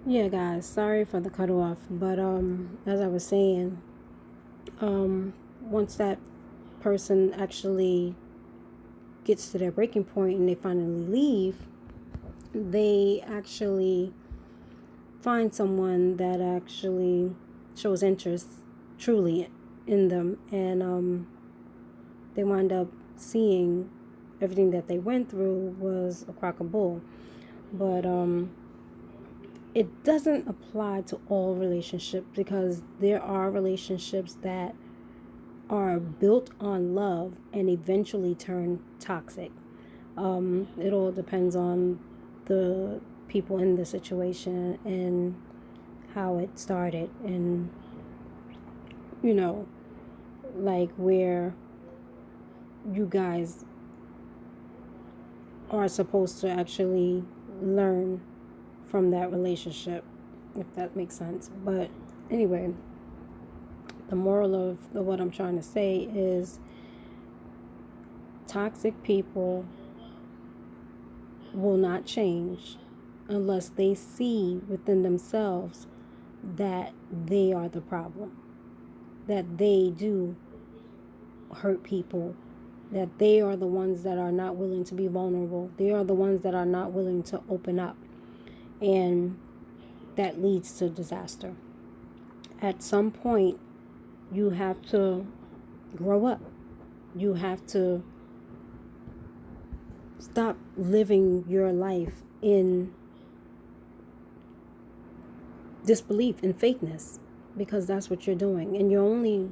Yeah, guys, sorry for the cut off, but as I was saying, once that person actually gets to their breaking point and they finally leave, they actually find someone that actually shows interest truly in them, and they wind up seeing everything that they went through was a crock of bull. But it doesn't apply to all relationships, because there are relationships that are built on love and eventually turn toxic. It all depends on the people in the situation and how it started, and you know, like where you guys are supposed to actually learn from that relationship, if that makes sense. But anyway, the moral of what I'm trying to say is toxic people will not change unless they see within themselves that they are the problem, that they do hurt people, that they are the ones that are not willing to be vulnerable. They are the ones that are not willing to open up. And that leads to disaster. At some point, you have to grow up. You have to stop living your life in disbelief and fakeness, because that's what you're doing, and you're only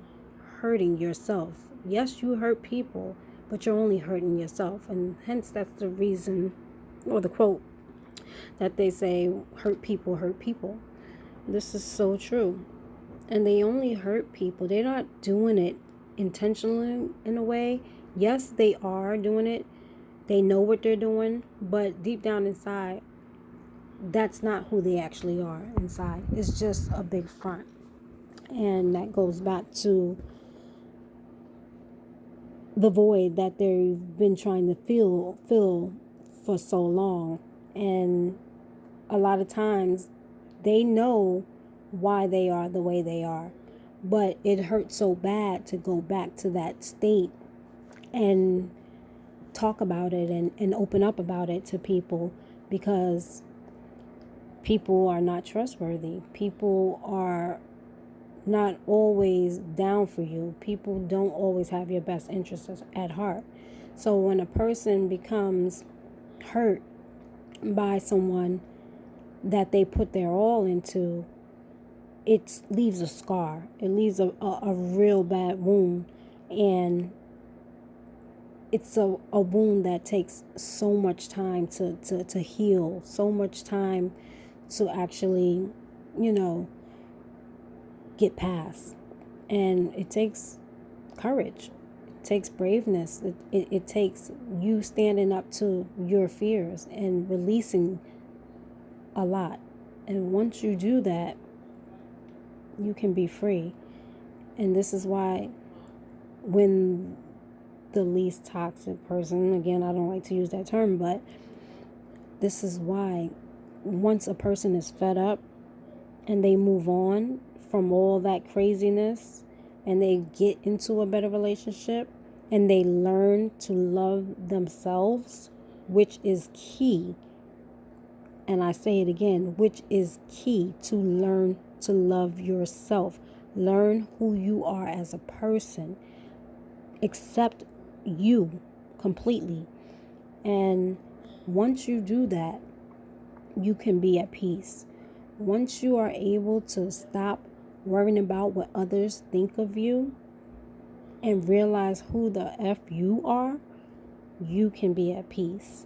hurting yourself. Yes, you hurt people, but you're only hurting yourself, and hence that's the reason, or the quote that they say, hurt people hurt people. This is so true. And they only hurt people, they're not doing it intentionally in a way. Yes, they are doing it, they know what they're doing, but deep down inside, that's not who they actually are inside. It's just a big front. And that goes back to the void that they've been trying to fill for so long. And a lot of times they know why they are the way they are, but it hurts so bad to go back to that state and talk about it and open up about it to people, because people are not trustworthy. People are not always down for you. People don't always have your best interests at heart. So when a person becomes hurt by someone that they put their all into, it leaves a scar. It leaves a real bad wound. And it's a wound that takes so much time to heal, so much time to actually, you know, get past. And it takes courage. It takes braveness. It takes you standing up to your fears and releasing a lot. And once you do that, you can be free. And this is why when the least toxic person, again, I don't like to use that term, but this is why once a person is fed up and they move on from all that craziness and they get into a better relationship and they learn to love themselves, which is key. And I say it again, which is key, to learn to love yourself. Learn who you are as a person. Accept you completely. And once you do that, you can be at peace. Once you are able to stop worrying about what others think of you and realize who the F you are, you can be at peace.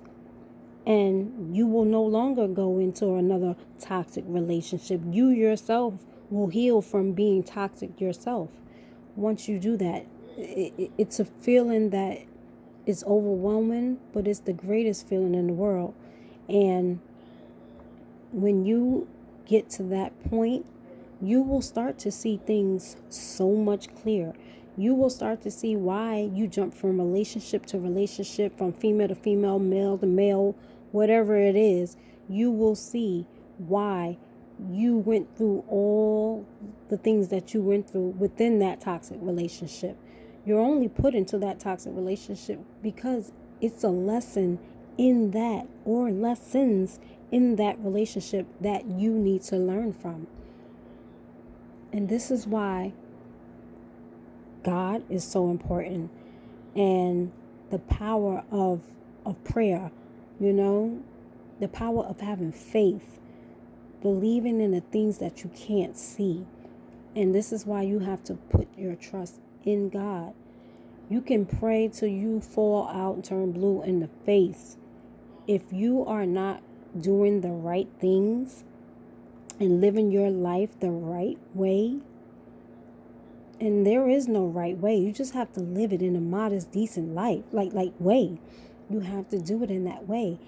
And you will no longer go into another toxic relationship. You yourself will heal from being toxic yourself. Once you do that, it's a feeling that is overwhelming, but it's the greatest feeling in the world. And when you get to that point, you will start to see things so much clearer. You will start to see why you jump from relationship to relationship, from female to female, male to male, whatever it is. You will see why you went through all the things that you went through within that toxic relationship. You're only put into that toxic relationship because it's a lesson in that, or lessons in that relationship that you need to learn from. And this is why God is so important, and the power of prayer, the power of having faith, believing in the things that you can't see. And this is why you have to put your trust in God. You can pray till you fall out and turn blue in the face. If you are not doing the right things and living your life the right way, and there is no right way, you just have to live it in a modest, decent life, like way. You have to do it in that way.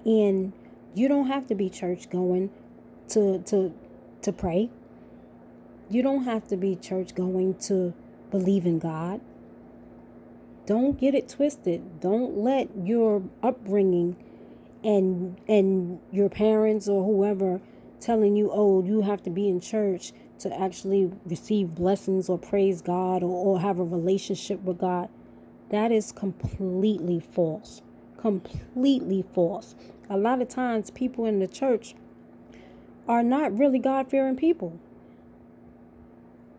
And you don't have to be church going to pray. You don't have to be church going to believe in God. Don't get it twisted. Don't let your upbringing and your parents or whoever telling you, oh, you have to be in church to actually receive blessings or praise God or have a relationship with God. That is completely false. Completely false. A lot of times people in the church are not really God-fearing people.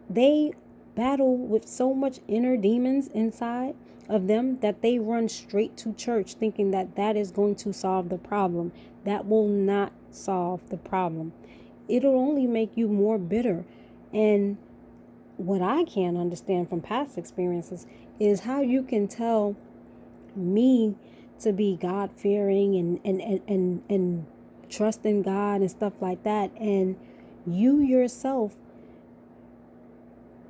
They battle with so much inner demons inside of them that they run straight to church thinking that that is going to solve the problem. That will not solve the problem. It'll only make you more bitter. And what I can't understand from past experiences is how you can tell me to be God-fearing and trust in God and stuff like that, and you yourself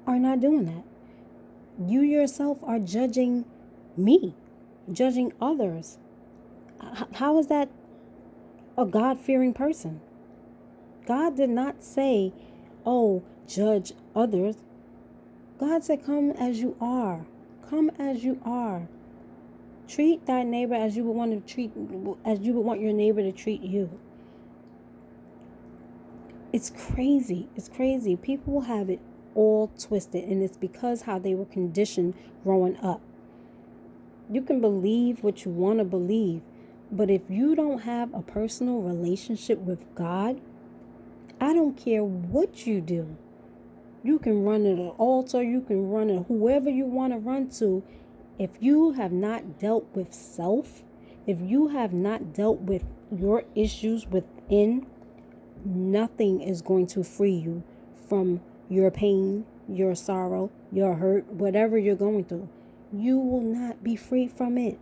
are not doing that. You yourself are judging me, judging others. How is that a God-fearing person? God did not say, oh, judge others. God said, come as you are. Come as you are. Treat thy neighbor as you would want your neighbor to treat you. It's crazy. It's crazy. People have it all twisted, and it's because how they were conditioned growing up. You can believe what you want to believe, but if you don't have a personal relationship with God, I don't care what you do. You can run at an altar, you can run at whoever you want to run to. If you have not dealt with self, if you have not dealt with your issues within, nothing is going to free you from your pain, your sorrow, your hurt, whatever you're going through. You will not be free from it.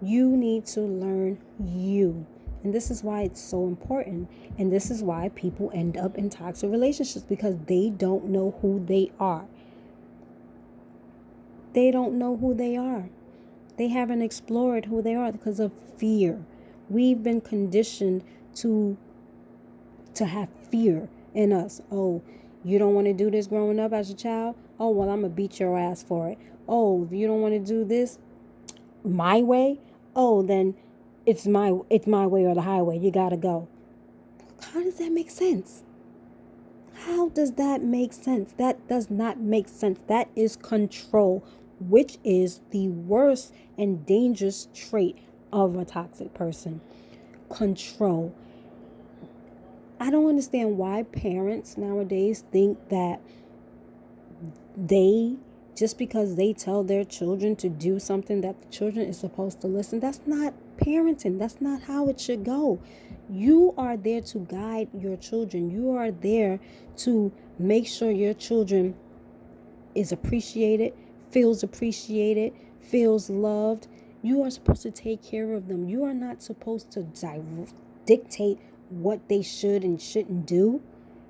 You need to learn you. And this is why it's so important. And this is why people end up in toxic relationships, because they don't know who they are. They don't know who they are. They haven't explored who they are because of fear. We've been conditioned to have fear in us. Oh, you don't want to do this growing up as a child? Oh, well, I'm going to beat your ass for it. Oh, if you don't want to do this my way, oh, then it's my way or the highway. You got to go. How does that make sense? How does that make sense? That does not make sense. That is control, which is the worst and dangerous trait of a toxic person. Control. I don't understand why parents nowadays think that just because they tell their children to do something that the children is supposed to listen. That's not parenting. That's not how it should go. You are there to guide your children. You are there to make sure your children is appreciated, feels loved. You are supposed to take care of them. You are not supposed to dictate what they should and shouldn't do.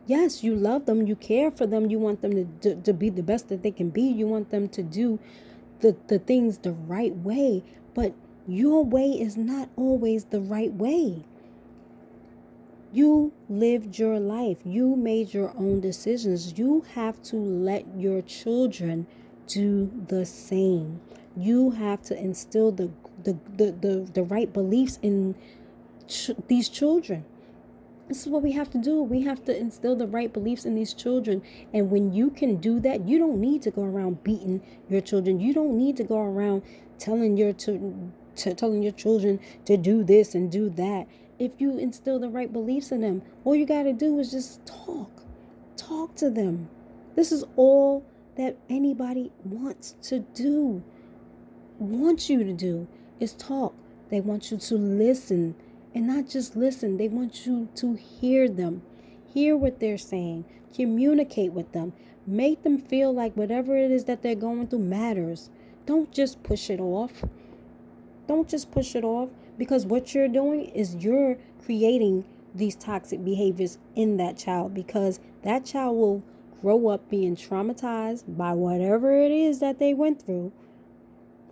Yes, you love them, you care for them, you want them to be the best that they can be. You want them to do the things the right way, but your way is not always the right way. You lived your life. You made your own decisions. You have to let your children do the same. You have to instill the right beliefs in these children. This is what we have to do. We have to instill the right beliefs in these children. And when you can do that, you don't need to go around beating your children. You don't need to go around telling telling your children to do this and do that. If you instill the right beliefs in them, all you got to do is just talk. Talk to them. This is all that anybody wants to do, wants you to do, is talk. They want you to listen. And not just listen, they want you to hear them. Hear what they're saying. Communicate with them. Make them feel like whatever it is that they're going through matters. Don't just push it off. Don't just push it off, because what you're doing is you're creating these toxic behaviors in that child, because that child will grow up being traumatized by whatever it is that they went through.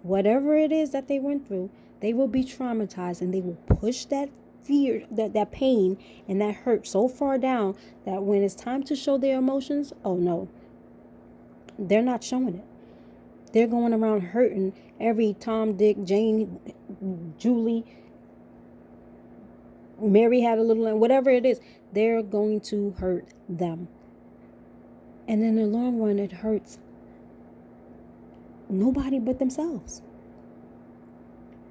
Whatever it is that they went through, they will be traumatized, and they will push that fear, that pain and that hurt so far down that when it's time to show their emotions, oh no, they're not showing it. They're going around hurting every Tom, Dick, Jane, Julie, Mary had a little lamb, whatever it is. They're going to hurt them. And in the long run, it hurts nobody but themselves.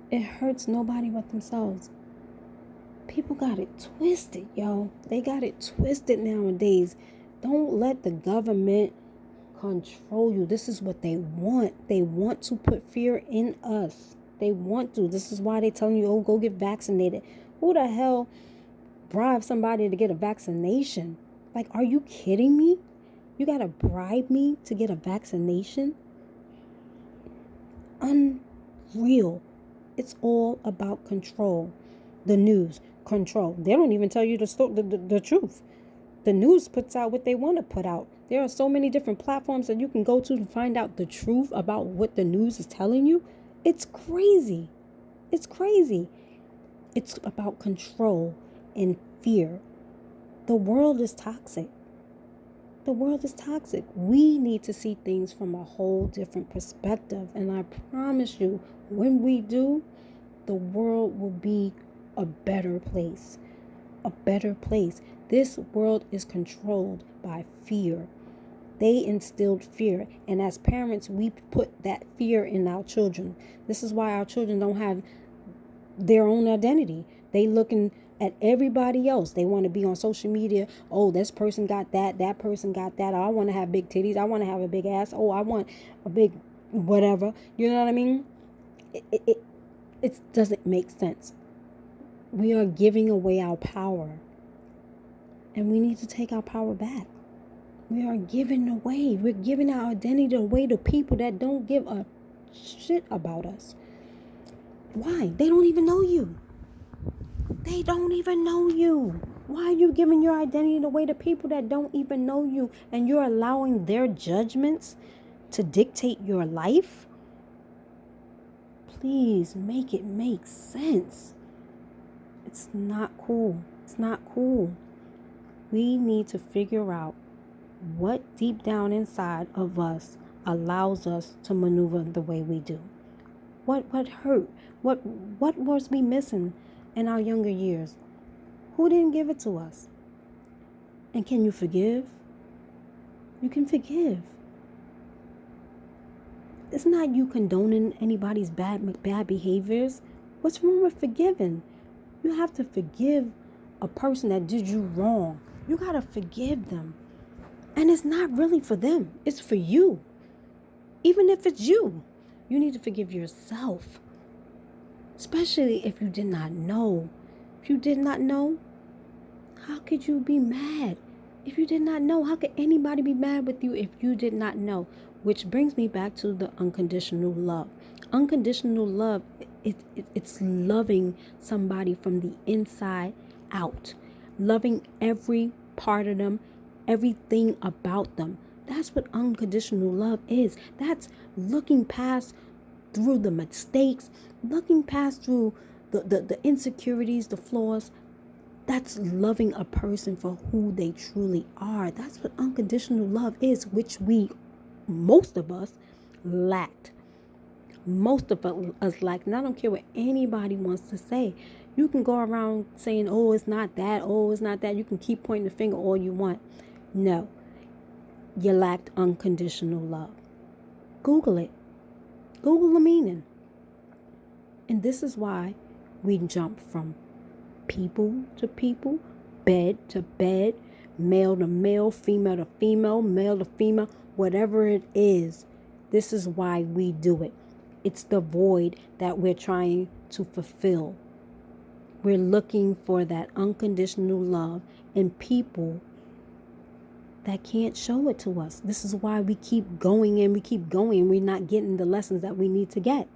It hurts nobody but themselves. People got it twisted, yo. They got it twisted nowadays. Don't let the government control you. This is what they want. They want to put fear in us. They want to. This is why they're telling you, oh, go get vaccinated. Who the hell bribes somebody to get a vaccination? Like, are you kidding me? You got to bribe me to get a vaccination? Unreal. It's all about control. The news, control. They don't even tell you the truth. The news puts out what they want to put out. There are so many different platforms that you can go to find out the truth about what the news is telling you. It's crazy. It's crazy. It's about control and fear. The world is toxic. The world is toxic. We need to see things from a whole different perspective. And I promise you, when we do, the world will be a better place. A better place. This world is controlled by fear. They instilled fear. And as parents, we put that fear in our children. This is why our children don't have their own identity. They looking at everybody else. They want to be on social media. Oh, this person got that. That person got that. I want to have big titties. I want to have a big ass. Oh, I want a big whatever. You know what I mean? It doesn't make sense. We are giving away our power. And we need to take our power back. We are giving away. We're giving our identity away to people that don't give a shit about us. Why? They don't even know you. They don't even know you. Why are you giving your identity away to people that don't even know you, and you're allowing their judgments to dictate your life? Please make it make sense. It's not cool. It's not cool. We need to figure out what deep down inside of us allows us to maneuver the way we do. What hurt? What was we missing in our younger years? Who didn't give it to us? And can you forgive? You can forgive. It's not you condoning anybody's bad behaviors. What's wrong with forgiving? You have to forgive a person that did you wrong. You got to forgive them. And it's not really for them. It's for you. Even if it's you, you need to forgive yourself. Especially if you did not know. If you did not know, how could you be mad? If you did not know, how could anybody be mad with you if you did not know? Which brings me back to the unconditional love. Unconditional love, it's loving somebody from the inside out. Loving every part of them, everything about them. That's what unconditional love is. That's looking past through the mistakes, looking past through the insecurities, the flaws. That's loving a person for who they truly are. That's what unconditional love is, which most of us lacked. Most of us lacked. And I don't care what anybody wants to say. You can go around saying, oh, it's not that. Oh, it's not that. You can keep pointing the finger all you want. No, you lacked unconditional love. Google it. Google the meaning. And this is why we jump from people to people, bed to bed, male to male, female to female, male to female, whatever it is. This is why we do it. It's the void that we're trying to fulfill. We're looking for that unconditional love in people that can't show it to us. This is why we keep going and we keep going and we're not getting the lessons that we need to get.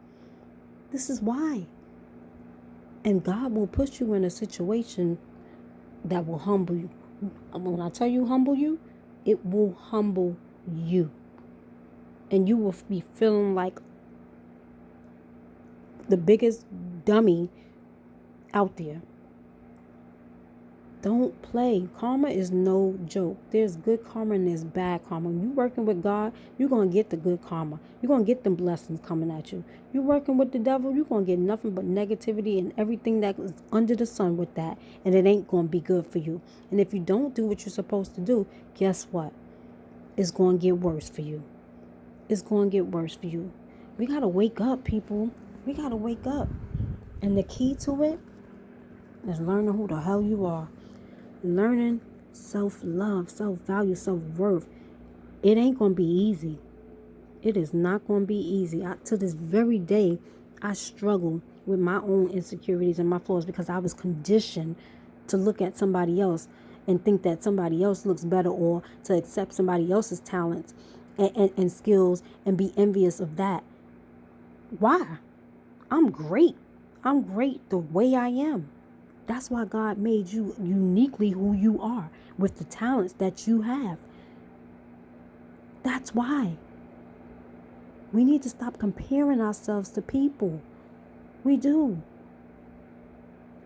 This is why. And God will put you in a situation that will humble you. When I tell you humble you, it will humble you. And you will be feeling like the biggest dummy out there. Don't play. Karma is no joke. There's good karma and there's bad karma. When you're working with God, you're going to get the good karma. You're going to get them blessings coming at you. You're working with the devil, you're going to get nothing but negativity and everything that is under the sun with that. And it ain't going to be good for you. And if you don't do what you're supposed to do, guess what? It's going to get worse for you. It's going to get worse for you. We got to wake up, people. We got to wake up. And the key to it is learning who the hell you are. Learning self-love, self-value, self-worth. It ain't going to be easy. It is not going to be easy. To this very day, I struggle with my own insecurities and my flaws because I was conditioned to look at somebody else and think that somebody else looks better, or to accept somebody else's talents and skills and be envious of that. Why? I'm great. I'm great the way I am. That's why God made you uniquely who you are, with the talents that you have. That's why. We need to stop comparing ourselves to people. We do.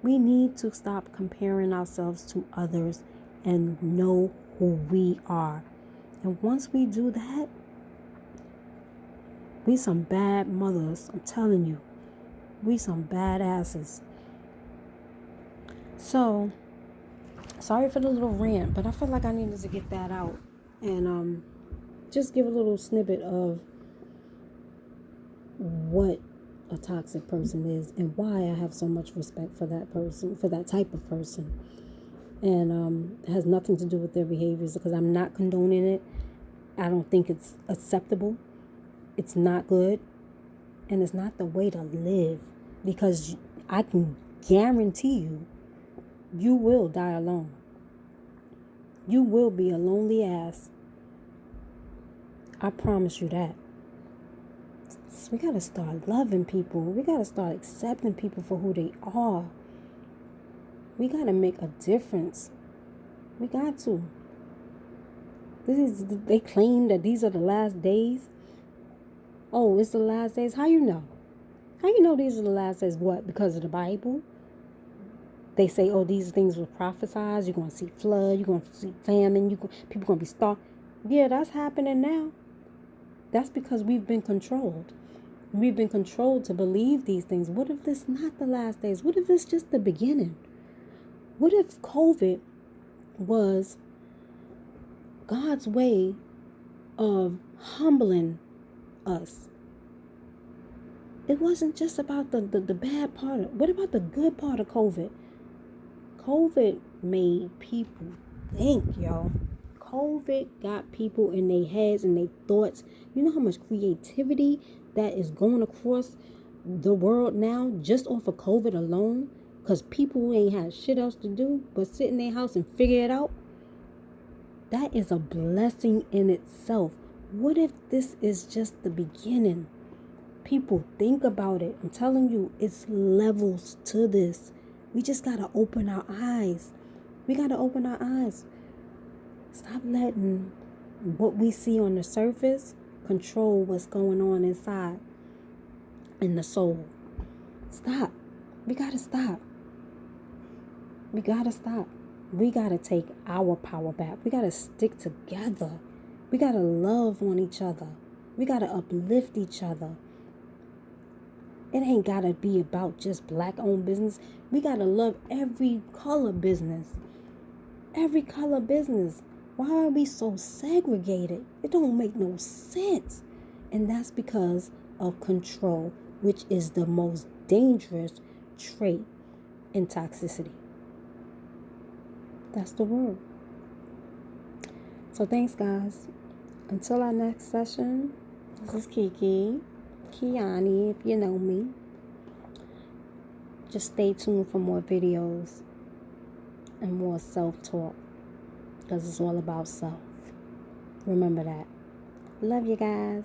We need to stop comparing ourselves to others and know who we are. And once we do that, we some bad mothers. I'm telling you. We some bad asses. So, sorry for the little rant, but I felt like I needed to get that out and just give a little snippet of what a toxic person is and why I have so much respect for that person, for that type of person. And it has nothing to do with their behaviors, because I'm not condoning it. I don't think it's acceptable. It's not good. And it's not the way to live, because I can guarantee you, you will die alone. You will be a lonely ass. I promise you that. So we got to start loving people. We got to start accepting people for who they are. We got to make a difference. We got to. They claim that these are the last days. Oh, it's the last days. How you know? How you know these are the last days? What? Because of the Bible? They say, oh, these things were prophesied. You're going to see flood. You're going to see famine. People going to be starved. Yeah, that's happening now. That's because we've been controlled. We've been controlled to believe these things. What if this not the last days? What if it's just the beginning? What if COVID was God's way of humbling us? It wasn't just about the bad part. What about the good part of COVID? COVID made people think, y'all. COVID got people in their heads and their thoughts. You know how much creativity that is going across the world now just off of COVID alone? Because people ain't had shit else to do but sit in their house and figure it out. That is a blessing in itself. What if this is just the beginning? People, think about it. I'm telling you, it's levels to this. We just got to open our eyes. We got to open our eyes. Stop letting what we see on the surface control what's going on inside in the soul. Stop. We got to stop. We got to stop. We got to take our power back. We got to stick together. We got to love on each other. We got to uplift each other. It ain't gotta be about just black owned business. We gotta love every color business. Every color business. Why are we so segregated? It don't make no sense. And that's because of control, which is the most dangerous trait in toxicity. That's the word. So thanks, guys. Until our next session, this is Kiki, Kiani, if you know me. Just stay tuned for more videos and more self-talk, because it's all about self. Remember that. Love you guys.